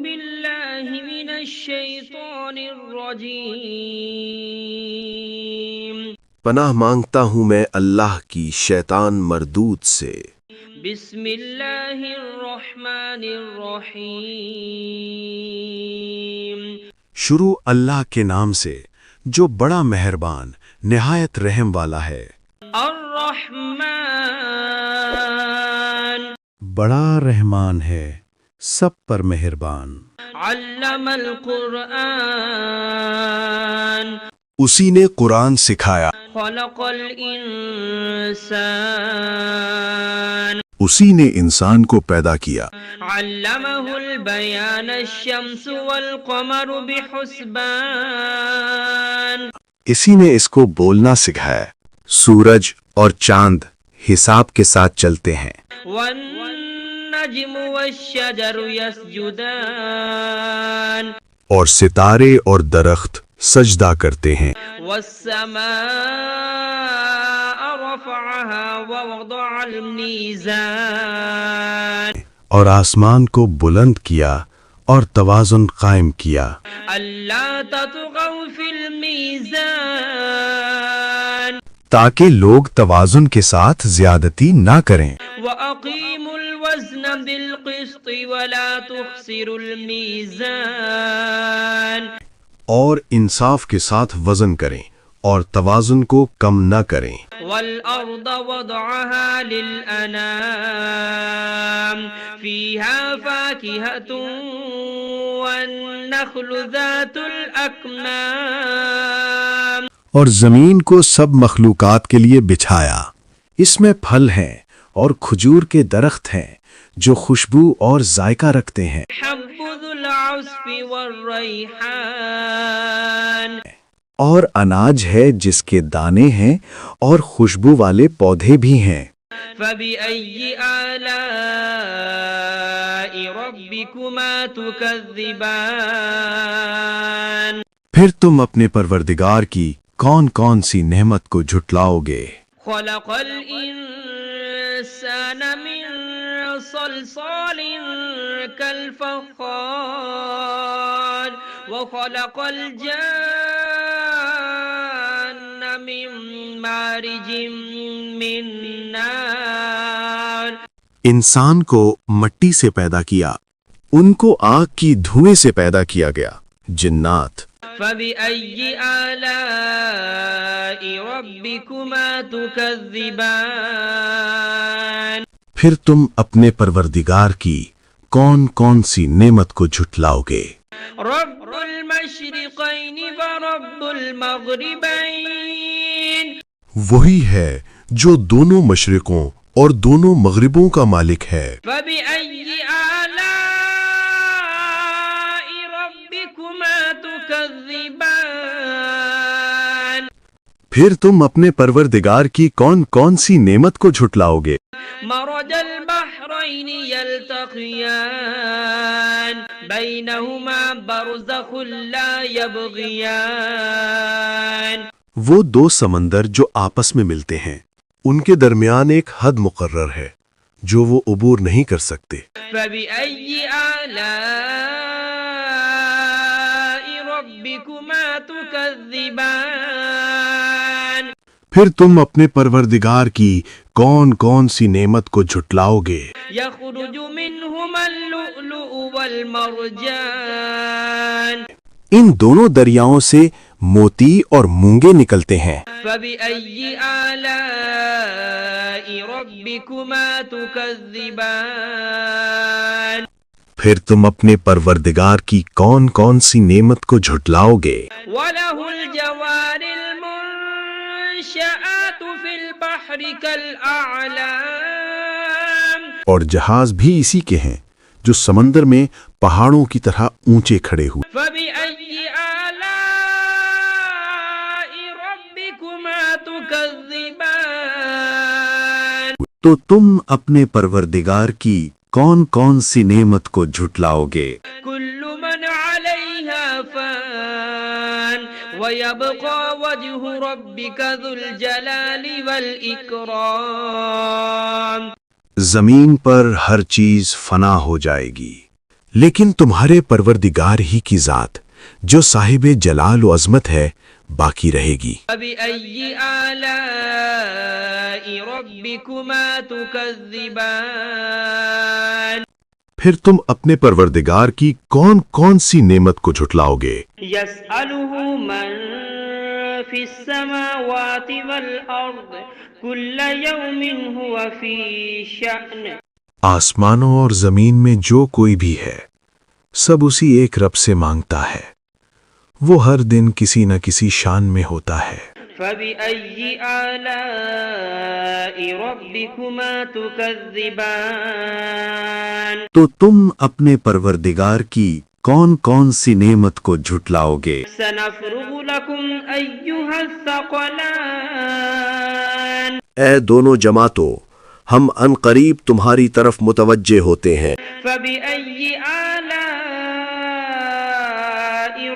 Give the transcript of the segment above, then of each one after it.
بالله من الشيطان الرجيم پناہ مانگتا ہوں میں اللہ کی شیطان مردود سے۔ بسم اللہ الرحمن الرحیم شروع اللہ کے نام سے جو بڑا مہربان نہایت رحم والا ہے۔ الرحمن بڑا رحمان ہے، سب پر مہربان۔ علم القرآن اسی نے قرآن سکھایا، خلق الانسان اسی نے انسان کو پیدا کیا۔ علمہ البیان الشمس والقمر بحسبان اسی نے اس کو بولنا سکھایا، سورج اور چاند حساب کے ساتھ چلتے ہیں۔ والنجم والشجر يسجدان اور ستارے اور درخت سجدہ کرتے ہیں۔ والسماء رفعها ووضع الميزان اور آسمان کو بلند کیا اور توازن قائم کیا، ألا تطغوا في الميزان تاکہ لوگ توازن کے ساتھ زیادتی نہ کریں۔ وأقيموا الوزن بالقسط ولا تخسروا الميزان اور انصاف کے ساتھ وزن کریں اور توازن کو کم نہ کریں۔ والأرض وضعها للأنام فيها فاكهة والنخل ذات الأكمام اور زمین کو سب مخلوقات کے لیے بچھایا، اس میں پھل ہیں اور کھجور کے درخت ہیں جو خوشبو اور ذائقہ رکھتے ہیں۔ حب ذو العصف والريحان اور اناج ہے جس کے دانے ہیں اور خوشبو والے پودے بھی ہیں۔ فبأي آلاء ربكما تكذبان پھر تم اپنے پروردگار کی کون کون سی نعمت کو جھٹلاؤ گے؟ خلق الإنسان من صلصال كالفخار وخلق الجان من مارج من نار انسان کو مٹی سے پیدا کیا، ان کو آگ کی دھوئیں سے پیدا کیا گیا۔ جنات فبأي آلاء ربكما تكذبان پھر تم اپنے پروردگار کی کون کون سی نعمت کو جھٹلاؤ گے؟ رب المشرقين ورب المغربين وہی ہے جو دونوں مشرقوں اور دونوں مغربوں کا مالک ہے۔ فبأي آلاء ربكما تكذبان پھر تم اپنے پروردگار کی کون کون سی نعمت کو جھٹلاؤ گے؟ مرج البحرين يلتقيان بينهما برزخ لا يبغيان وہ دو سمندر جو آپس میں ملتے ہیں، ان کے درمیان ایک حد مقرر ہے جو وہ عبور نہیں کر سکتے۔ فبأي آلاء ربكما تكذبان پھر تم اپنے پروردگار کی کون کون سی نعمت کو جھٹلاؤ گے؟ يخرج منهما اللؤلؤ والمرجان ان دونوں دریاؤں سے موتی اور مونگے نکلتے ہیں۔ فبأي آلاء ربكما تكذبان پھر تم اپنے پروردگار کی کون کون سی نعمت کو جھٹلاؤ گے؟ وله الجوار المنشآت في البحر كالأعلام اور جہاز بھی اسی کے ہیں جو سمندر میں پہاڑوں کی طرح اونچے کھڑے ہوئے۔ فبأي آلاء ربكما تكذبان تو تم اپنے پروردگار کی کون کون سی نعمت کو جھٹلاؤ گے؟ كل من عليها فان ويبقى وجه ربك ذو الجلال والإكرام زمین پر ہر چیز فنا ہو جائے گی، لیکن تمہارے پروردگار ہی کی ذات جو صاحب جلال و عظمت ہے باقی رہے گی۔ فبأي آلاء ربكما تكذبان پھر تم اپنے پروردگار کی کون کون سی نعمت کو جھٹلاؤ گے؟ يسأله من في السماوات والأرض كل يوم هو في شأن آسمانوں اور زمین میں جو کوئی بھی ہے سب اسی ایک رب سے مانگتا ہے، وہ ہر دن کسی نہ کسی شان میں ہوتا ہے۔ فبأي آلاء ربكما تكذبان تو تم اپنے پروردگار کی کون کون سی نعمت کو جھٹلاؤ گے؟ سنفرغ لكم أيها الثقلان اے دونوں جماعتوں، ہم ان قریب تمہاری طرف متوجہ ہوتے ہیں۔ فبأي آلاء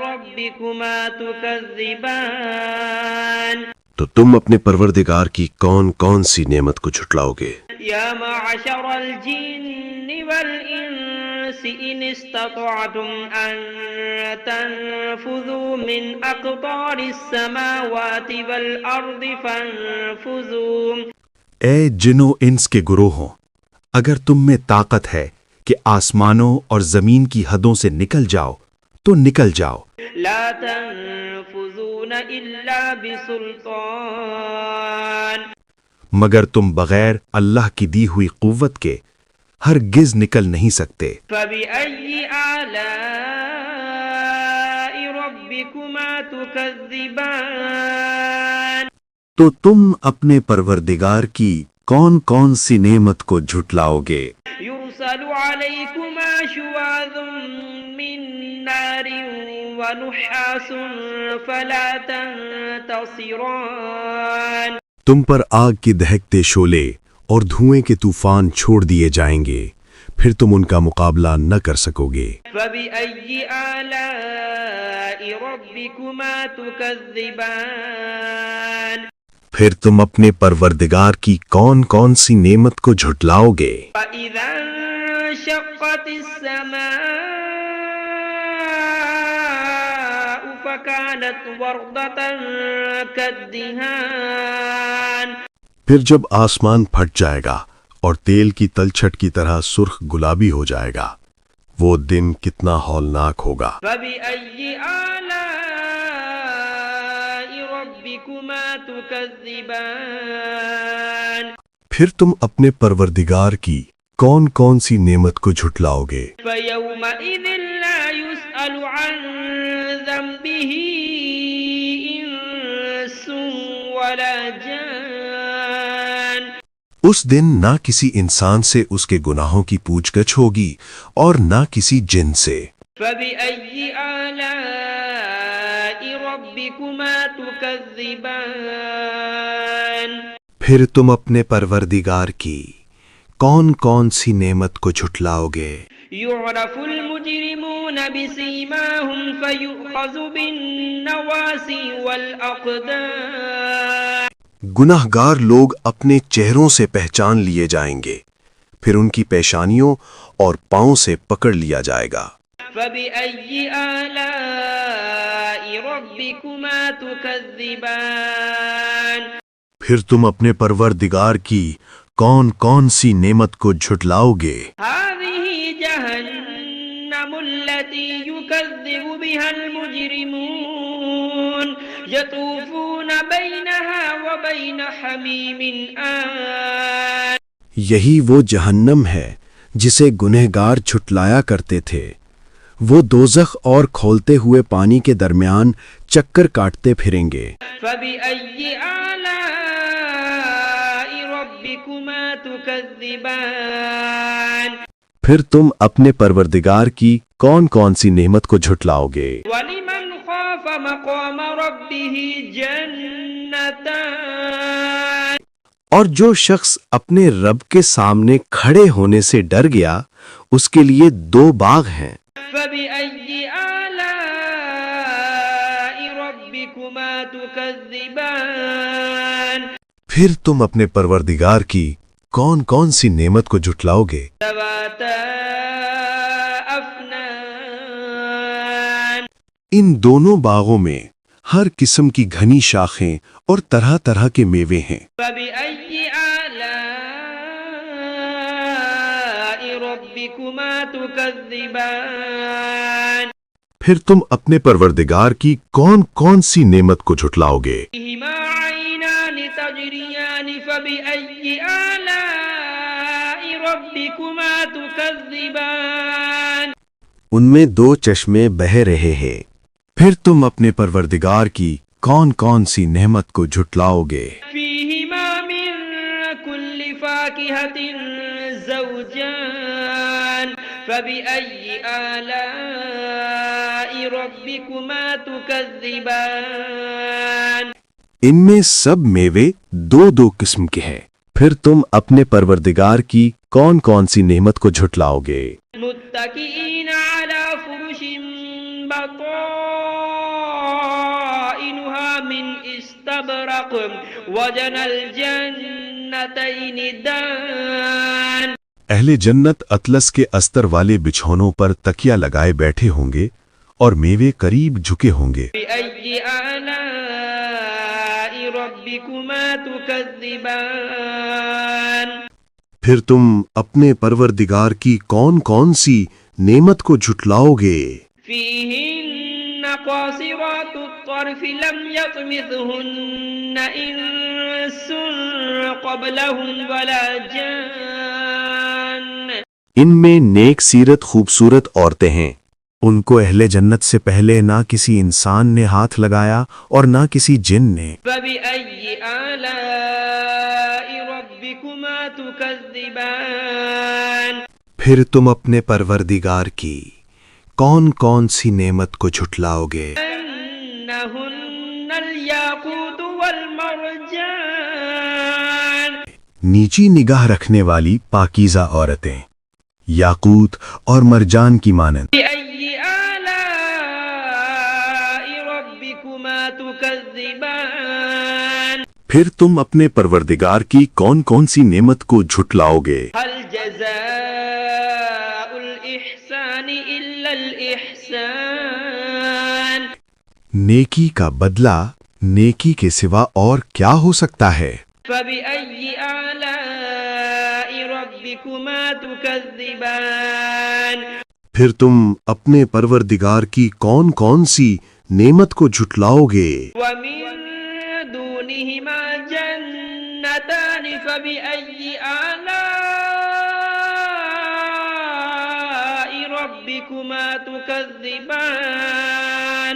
ربكما تكذبان تو تم اپنے پروردگار کی کون کون سی نعمت کو جھٹلاؤ گے؟ يا معشر الجن والإنس إن استطعتم أن تنفذوا من أقطار السماوات والأرض فانفذوا اے جن و انس کے گروہوں، اگر تم میں طاقت ہے کہ آسمانوں اور زمین کی حدوں سے نکل جاؤ تو نکل جاؤ، لا تنفذون إلا بسلطان مگر تم بغیر اللہ کی دی ہوئی قوت کے ہرگز نکل نہیں سکتے۔ فبأي آلاء ربكما تكذبان تو تم اپنے پروردگار کی کون کون سی نعمت کو جھٹلاؤ گے؟ يرسل عليكما شواظ من نار ونحاس فلا تنتصران تم پر آگ کے دہکتے شعلے اور دھوئیں کے طوفان چھوڑ دیے جائیں گے، پھر تم ان کا مقابلہ نہ کر سکو گے۔ فبأي آلاء ربكما تكذبان پھر تم اپنے پروردگار کی کون کون سی نعمت کو جھٹلاؤ گے؟ فإذا انشقت السماء فكانت وردة كالدهان پھر جب آسمان پھٹ جائے گا اور تیل کی تلچھٹ کی طرح سرخ گلابی ہو جائے گا، وہ دن کتنا ہولناک ہوگا۔ فبأي آلاء ربكما تكذبان پھر تم اپنے پروردگار کی کون کون سی نعمت کو جھٹلاؤ گے؟ فيومئذ لا يسأل عن ذنبه إنس ولا جان اس دن نہ کسی انسان سے اس کے گناہوں کی پوچھ گچھ ہوگی اور نہ کسی جن سے۔ فبأي آلاء ربكما تكذبان پھر تم اپنے پروردگار کی کون کون سی نعمت کو جھٹلاؤ گے؟ يعرف المجرمون بسيماهم فيؤخذ بالنواصي والأقدام گناہ گار لوگ اپنے چہروں سے پہچان لیے جائیں گے، پھر ان کی پیشانیوں اور پاؤں سے پکڑ لیا جائے گا۔ فبأي آلاء ربكما تكذبان پھر تم اپنے پروردگار کی کون کون سی نعمت کو جھٹلاؤ گے؟ هذه جهنم التي يكذب بها المجرمون يطوفون بينها وبين حميم آن یہی وہ جہنم ہے جسے گنہگار جھٹلایا کرتے تھے، وہ دوزخ اور کھولتے ہوئے پانی کے درمیان چکر کاٹتے پھریں گے۔ فبأي آلاء ربكما تكذبان پھر تم اپنے پروردگار کی کون کون سی نعمت کو جھٹلاؤ گے؟ ولمن خاف مقام ربه جنتان اور جو شخص اپنے رب کے سامنے کھڑے ہونے سے ڈر گیا اس کے لیے 2 باغ ہیں۔ فبأي آلاء ربكما تكذبان پھر تم اپنے پروردگار کی کون کون سی نعمت کو جھٹلاؤ گے؟ ذواتا أفنان ان دونوں باغوں میں ہر قسم کی گھنی شاخیں اور طرح طرح کے میوے ہیں۔ فبأي آلاء ربكما تكذبان پھر تم اپنے پروردگار کی کون کون سی نعمت کو جھٹلاؤ گے؟ فيهما عينان تجريان فبأي آلاء ربكما تكذبان ان میں دو چشمے بہہ رہے ہیں، پھر تم اپنے پروردگار کی کون کون سی نعمت کو جھٹلاؤ گے؟ فيهما من كل فاكهة زوجان فبأي آلاء ربكما تكذبان ان میں سب میوے دو دو قسم کے ہیں، پھر تم اپنے پروردگار کی کون کون سی نعمت کو جھٹلاؤ گے؟ متكئين على فرش بطائنها من استبرق وجنى الجنتين دان اہل جنت اطلس کے استر والے بچھونوں پر تکیا لگائے بیٹھے ہوں گے اور میوے قریب جھکے ہوں گے۔ بأي آلاء ربكما تكذبان پھر تم اپنے پروردگار کی کون کون سی نعمت کو جھٹلاؤ گے؟ فيهن قاصرات الطرف لم يطمثهن إنس قبلهم ولا جان ان میں نیک سیرت خوبصورت عورتیں ہیں، ان کو اہل جنت سے پہلے نہ کسی انسان نے ہاتھ لگایا اور نہ کسی جن نے۔ فبأي آلاء ربكما تكذبان پھر تم اپنے پروردگار کی کون کون سی نعمت کو جھٹلاؤ گے؟ أنهن الياقوت والمرجان نیچی نگاہ رکھنے والی پاکیزہ عورتیں، یاقوت اور مرجان کی مانند۔ بأي آلاء ربكما تكذبان پھر تم اپنے پروردگار کی کون کون سی نعمت کو جھٹلاؤ گے؟ هل جزاء الإحسان إلا الإحسان نیکی کا بدلہ نیکی کے سوا اور کیا ہو سکتا ہے؟ فبأي آلاء ربكما تكذبان پھر تم اپنے پروردگار کی کون کون سی نعمت کو جھٹلاؤ گے؟ ومن دونهما جنتان فبأي آلاء ربكما تكذبان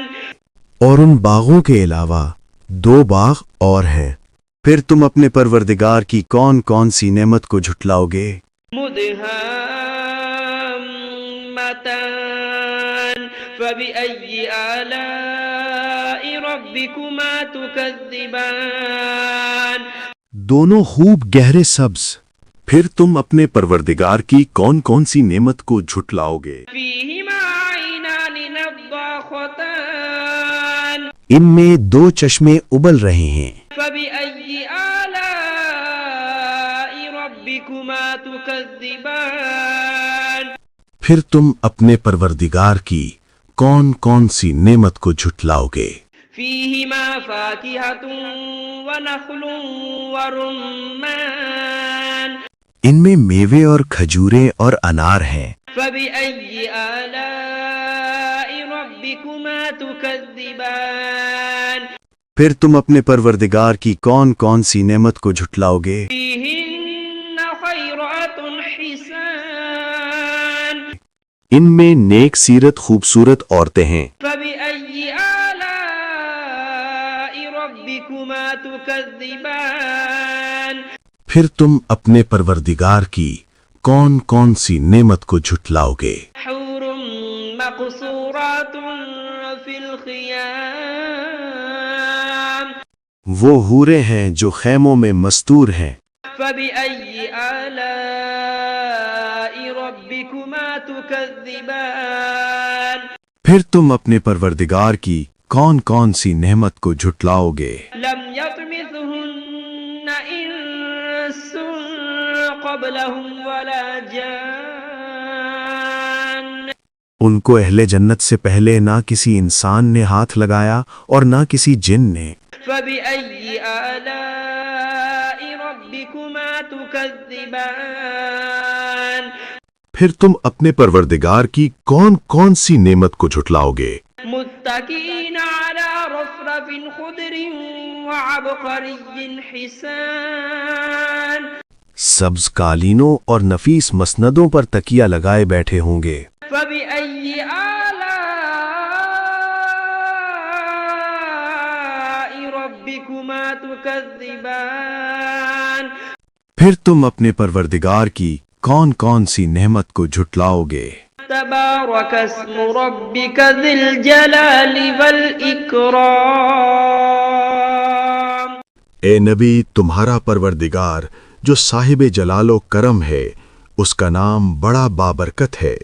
اور ان باغوں کے علاوہ دو باغ اور ہیں، پھر تم اپنے پروردگار کی کون کون سی نعمت کو جھٹلاؤ گے؟ مدهامتان فبأي آلاء ربكما تكذبان دونوں خوب گہرے سبز، پھر تم اپنے پروردگار کی کون کون سی نعمت کو جھٹلاؤ گے؟ فيهما عينان نضاختان ان میں دو چشمے ابل رہے ہیں، فبأي آلاء ربكما تكذبان پھر تم اپنے پروردگار کی کون کون سی نعمت کو جھٹلاؤ گے؟ فيهما فاكهة ونخل ورمان ان میں میوے اور کھجوریں اور انار ہیں، فبأي آلاء ربكما تكذبان پھر تم اپنے پروردگار کی کون کون سی نعمت کو جھٹلاؤ گے؟ فيهن خيرات حسان ان میں نیک سیرت خوبصورت عورتیں ہیں، فبأي آلاء ربكما تكذبان پھر تم اپنے پروردگار کی کون کون سی نعمت کو جھٹلاؤ گے؟ حور مقصورات في الخيام وہ حوریں ہیں جو خیموں میں مستور ہیں، فبأي آلاء ربكما تكذبان پھر تم اپنے پروردگار کی کون کون سی نعمت کو جھٹلاؤ گے؟ لم يطمثهن إنس قبلهم ولا جان ان کو اہل جنت سے پہلے نہ کسی انسان نے ہاتھ لگایا اور نہ کسی جن نے۔ فبأي آلاء ربكما تكذبان پھر تم اپنے پروردگار کی کون کون سی نعمت کو جھٹلاؤ گے؟ متكئين على رفرف خضر وعبقري حسان سبز قالینوں اور نفیس مسندوں پر تکیہ لگائے بیٹھے ہوں گے۔ فبأي آلاء ربكما تكذبان پھر تم اپنے پروردگار کی کون کون سی نعمت کو جھٹلاؤ گے؟ تبارك اسم ربك ذي الجلال والإكرام اے نبی، تمہارا پروردگار جو صاحب جلال و کرم ہے، اس کا نام بڑا بابرکت ہے۔